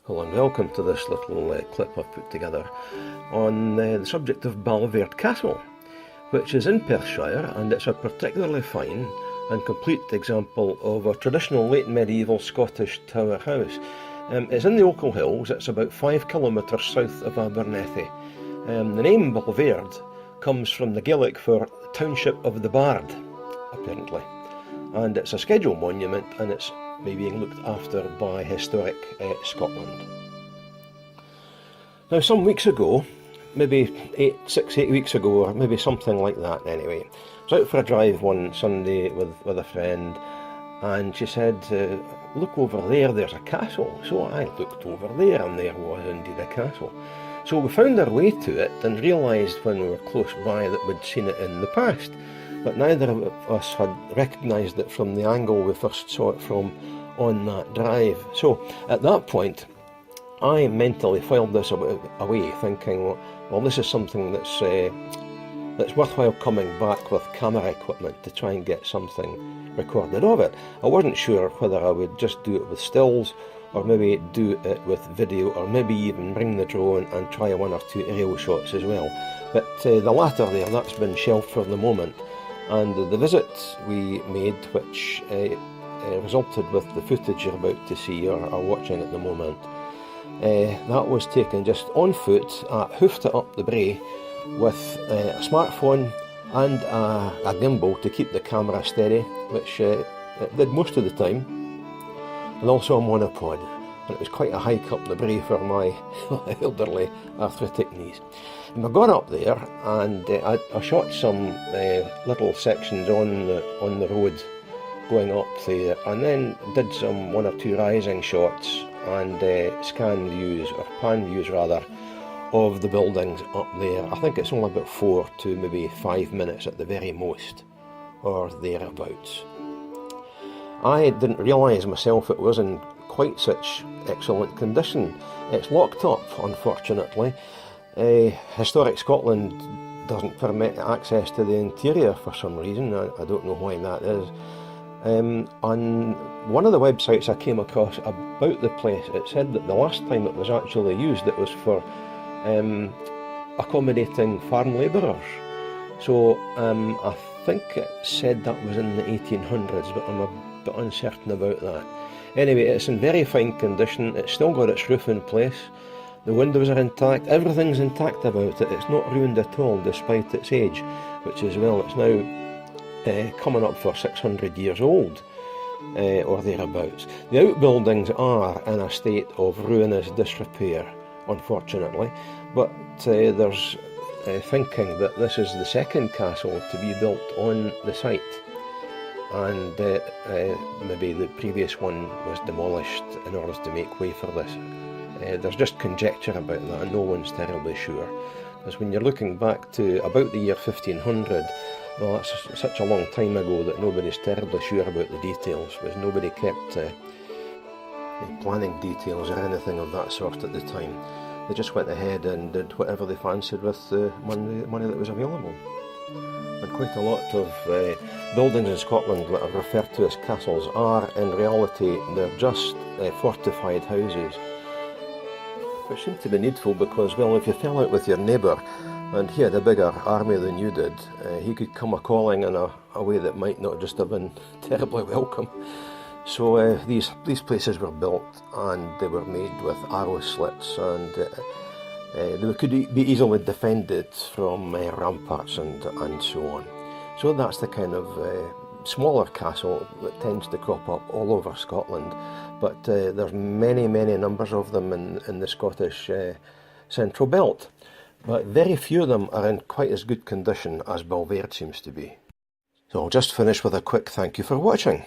Hello and welcome to this little clip I've put together on the subject of Balvaird Castle, which is in Perthshire, and it's a particularly fine and complete example of a traditional late medieval Scottish tower house. It's in the Ochil Hills. It's about 5 kilometres south of Abernethy. The name Balvaird comes from the Gaelic for township of the Bard, apparently, and it's a scheduled monument, and it's being looked after by Historic Scotland. Now, some weeks ago, maybe 6-8 weeks ago, or maybe something like that anyway, I was out for a drive one Sunday with a friend, and she said, look over there, there's a castle. So I looked over there, and there was indeed a castle. So we found our way to it and realised when we were close by that we'd seen it in the past, but neither of us had recognised it from the angle we first saw it from on that drive. So at that point, I mentally filed this away, thinking, well, this is something that's worthwhile coming back with camera equipment to try and get something recorded of it. I wasn't sure whether I would just do it with stills, or maybe do it with video, or maybe even bring the drone and try 1 or 2 aerial shots as well. But the latter there, that's been shelved for the moment. And the visit we made, which resulted with the footage you're about to see or are watching at the moment, that was taken just on foot, hoofed it up the brae with a smartphone and a gimbal to keep the camera steady, which it did most of the time, and also a monopod. And it was quite a hike up the brae for my elderly arthritic knees. And I got up there, and I shot some little sections on the road going up there, and then did some 1 or 2 rising shots and scan views, or pan views rather, of the buildings up there. I think it's only about 4 to maybe 5 minutes at the very most, or thereabouts. I didn't realise myself it was in quite such excellent condition. It's locked up, unfortunately. Historic Scotland doesn't permit access to the interior for some reason. I don't know why that is. On one of the websites I came across about the place, it said that the last time it was actually used, it was for accommodating farm labourers. So I think it said that was in the 1800s, but I'm a bit uncertain about that. Anyway, it's in very fine condition. It's still got its roof in place. The windows are intact. Everything's intact about it. It's not ruined at all, despite its age, which is, well, it's now coming up for 600 years old, or thereabouts. The outbuildings are in a state of ruinous disrepair, unfortunately, but there's thinking that this is the second castle to be built on the site, and maybe the previous one was demolished in order to make way for this. There's just conjecture about that, no one's terribly sure, because when you're looking back to about the year 1500, well, that's such a long time ago that nobody's terribly sure about the details, because nobody kept planning details or anything of that sort at the time. They just went ahead and did whatever they fancied with the money that was available. And quite a lot of buildings in Scotland that are referred to as castles are, in reality, they're just fortified houses, which seemed to be needful because, well, if you fell out with your neighbour and he had a bigger army than you did, he could come a-calling in a way that might not just have been terribly welcome. So these places were built, and they were made with arrow slits, and they could be easily defended from ramparts and so on. So that's the kind of smaller castle that tends to crop up all over Scotland, but there's many numbers of them in the Scottish central belt, but very few of them are in quite as good condition as Balvaird seems to be. So I'll just finish with a quick thank you for watching.